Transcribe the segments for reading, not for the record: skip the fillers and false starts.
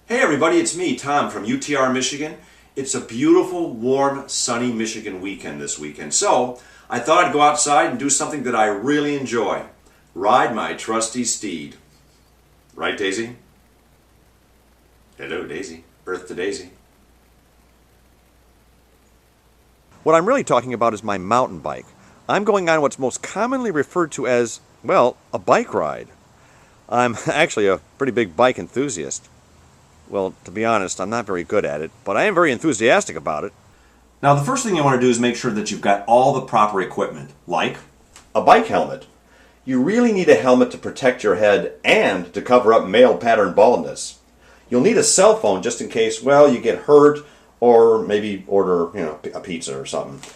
Hey everybody, it's me, Tom from UTR, Michigan. It's a beautiful, warm, sunny Michigan weekend this weekend. So, I thought I'd go outside and do something that I really enjoy. Ride my trusty steed. Right, Daisy? Hello, Daisy. Earth to Daisy. What I'm really talking about is my mountain bike. I'm going on what's most commonly referred to as, well, a bike ride. I'm actually a pretty big bike enthusiast. Well, to be honest, I'm not very good at it, but I am very enthusiastic about it. Now, the first thing you want to do is make sure that you've got all the proper equipment, like A bike helmet. You really need a helmet to protect your head and to cover up male pattern baldness. You'll need a cell phone just in case, well, you get hurt or maybe order, a pizza or something.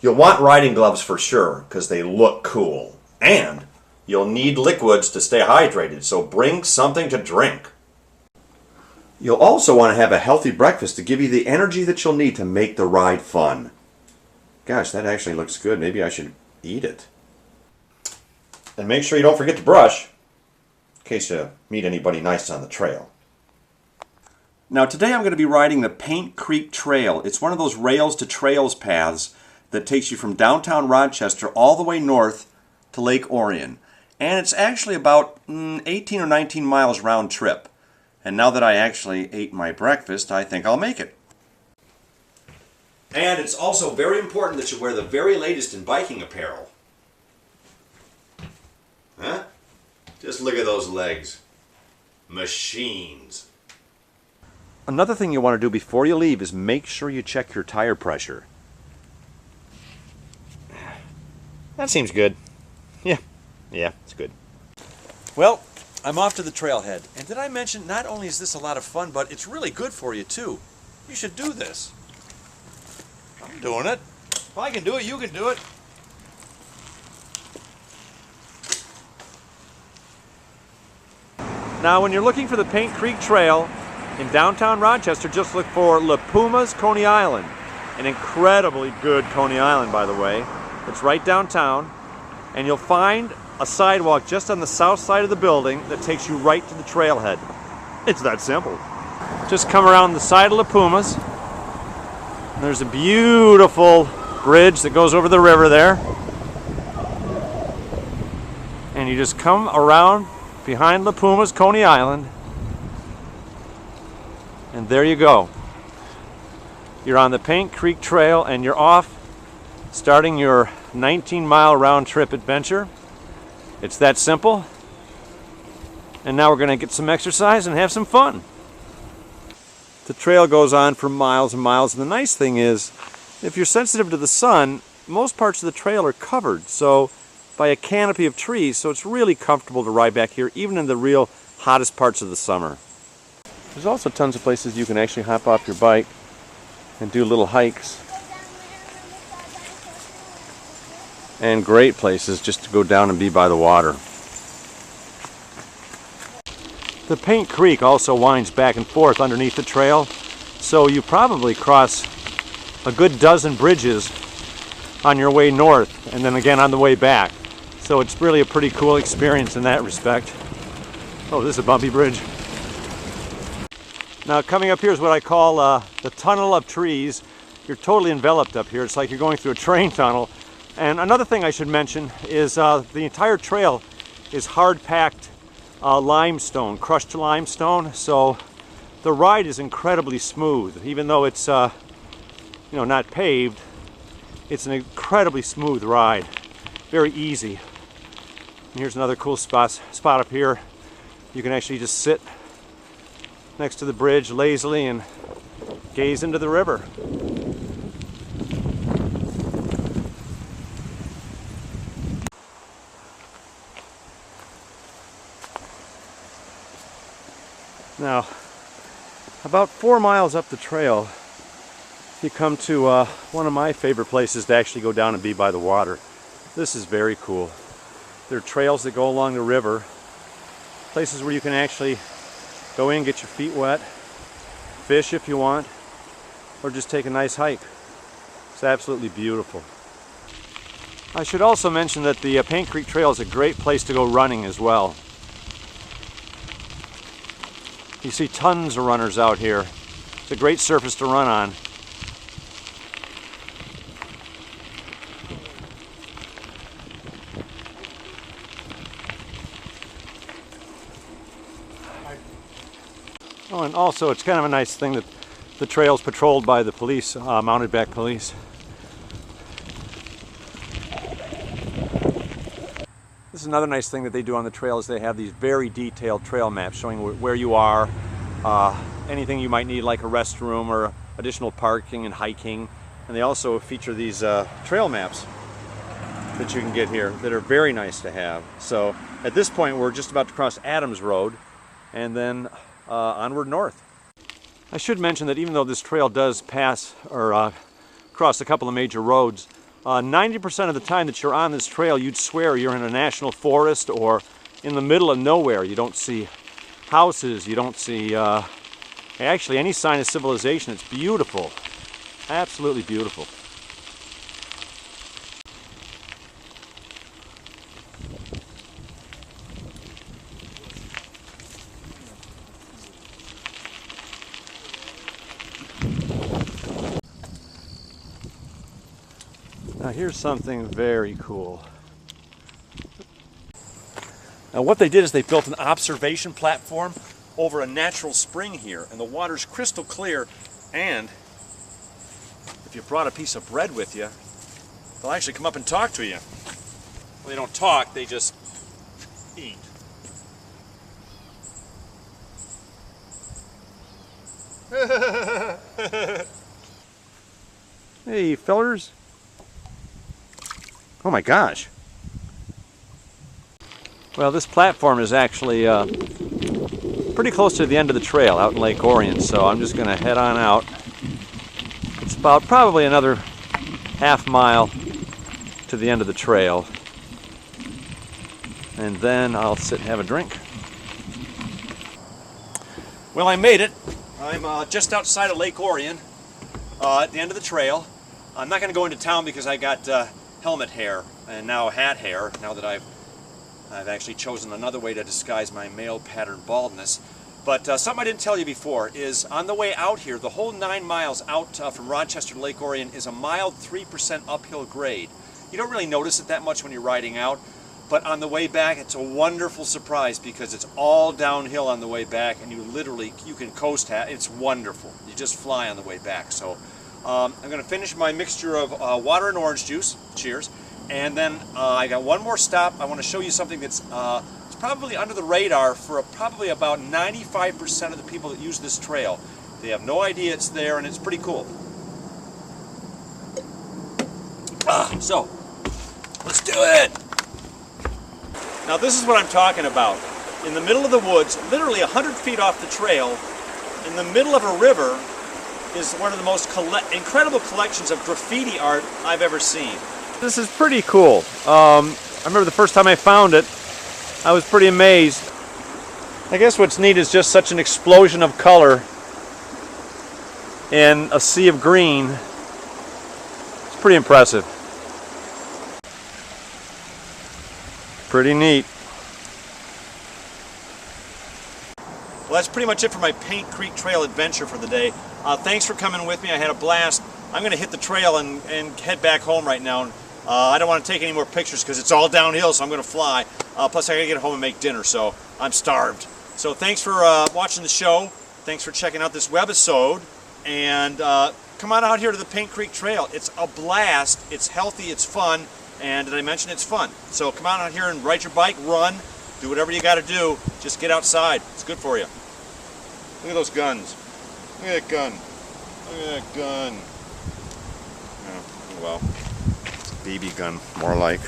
You'll want riding gloves for sure because they look cool. And you'll need liquids to stay hydrated, so bring something to drink. You'll also want to have a healthy breakfast to give you the energy that you'll need to make the ride fun. Gosh, that actually looks good. Maybe I should eat it. And make sure you don't forget to brush, in case you meet anybody nice on the trail. Now today I'm going to be riding the Paint Creek Trail. It's one of those rails to trails paths that takes you from downtown Rochester all the way north to Lake Orion. And it's actually about 18 or 19 miles round trip. And now that I actually ate my breakfast, I think I'll make it. And it's also very important that you wear the very latest in biking apparel. Huh? Just look at those legs. Machines. Another thing you want to do before you leave is make sure you check your tire pressure. That seems good. Yeah, it's good. Well, I'm off to the trailhead. And did I mention not only is this a lot of fun, but it's really good for you too. You should do this. I'm doing it. If I can do it, you can do it. Now, when you're looking for the Paint Creek Trail in downtown Rochester, just look for La Puma's Coney Island. An incredibly good Coney Island, by the way. It's right downtown, and you'll find a sidewalk just on the south side of the building that takes you right to the trailhead. It's that simple. Just come around the side of La Puma's. And there's a beautiful bridge that goes over the river there. And you just come around behind La Puma's Coney Island. And there you go. You're on the Paint Creek Trail and you're off, starting your 19-mile round trip adventure. It's that simple. And now we're going to get some exercise and have some fun. The trail goes on for miles and miles, and the nice thing is, if you're sensitive to the sun, most parts of the trail are covered by a canopy of trees, so it's really comfortable to ride back here, even in the real hottest parts of the summer. There's also tons of places you can actually hop off your bike and do little hikes. And great places just to go down and be by the water. The Paint Creek also winds back and forth underneath the trail, so you probably cross a good dozen bridges on your way north and then again on the way back. So it's really a pretty cool experience in that respect. Oh, this is a bumpy bridge. Now coming up here is what I call the tunnel of trees. You're totally enveloped up here. It's like you're going through a train tunnel. And another thing I should mention is the entire trail is hard-packed limestone, crushed limestone, so the ride is incredibly smooth. Even though it's not paved, it's an incredibly smooth ride. Very easy. And here's another cool spot up here. You can actually just sit next to the bridge lazily and gaze into the river. Now, about 4 miles up the trail, you come to one of my favorite places to actually go down and be by the water. This is very cool. There are trails that go along the river, places where you can actually go in, get your feet wet, fish if you want, or just take a nice hike. It's absolutely beautiful. I should also mention that the Paint Creek Trail is a great place to go running as well. You see tons of runners out here. It's a great surface to run on. Oh, and also it's kind of a nice thing that the trail's patrolled by the police, mounted back police. This is another nice thing that they do on the trail is they have these very detailed trail maps showing where you are, anything you might need like a restroom or additional parking and hiking. And they also feature these trail maps that you can get here that are very nice to have. So at this point we're just about to cross Adams Road and then onward north. I should mention that even though this trail does pass or cross a couple of major roads, 90% of the time that you're on this trail, you'd swear you're in a national forest or in the middle of nowhere. You don't see houses, you don't see actually any sign of civilization. It's beautiful, absolutely beautiful. Now here's something very cool. Now what they did is they built an observation platform over a natural spring here, and the water's crystal clear, and if you brought a piece of bread with you, they'll actually come up and talk to you. Well, they don't talk, they just eat. Hey fellers. Oh my gosh. Well, this platform is actually pretty close to the end of the trail out in Lake Orion, so I'm just going to head on out. It's about probably another half mile to the end of the trail, and then I'll sit and have a drink. Well, I made it. I'm just outside of Lake Orion at the end of the trail. I'm not going to go into town because I got helmet hair and now hat hair, now that I've actually chosen another way to disguise my male pattern baldness. But something I didn't tell you before is on the way out here, the whole 9 miles out from Rochester to Lake Orion is a mild 3% uphill grade. You don't really notice it that much when you're riding out, but on the way back it's a wonderful surprise because it's all downhill on the way back, and you can coast. It's wonderful. You just fly on the way back. So I'm going to finish my mixture of water and orange juice. Cheers. And then I got one more stop. I want to show you something that's it's probably under the radar for probably about 95% of the people that use this trail. They have no idea it's there, and it's pretty cool. So, let's do it! Now this is what I'm talking about. In the middle of the woods, literally 100 feet off the trail, in the middle of a river, is one of the most incredible collections of graffiti art I've ever seen. This is pretty cool. I remember the first time I found it, I was pretty amazed. I guess what's neat is just such an explosion of color in a sea of green. It's pretty impressive. Pretty neat. Well, that's pretty much it for my Paint Creek Trail adventure for the day. Thanks for coming with me. I had a blast. I'm going to hit the trail and head back home right now. I don't want to take any more pictures because it's all downhill, so I'm going to fly. Plus, I got to get home and make dinner, so I'm starved. So thanks for watching the show. Thanks for checking out this webisode. And come on out here to the Paint Creek Trail. It's a blast. It's healthy. It's fun. And did I mention it's fun? So come on out here and ride your bike, run, do whatever you got to do. Just get outside. It's good for you. Look at those guns. Look at that gun. Look at that gun. Oh, well. BB gun, more like.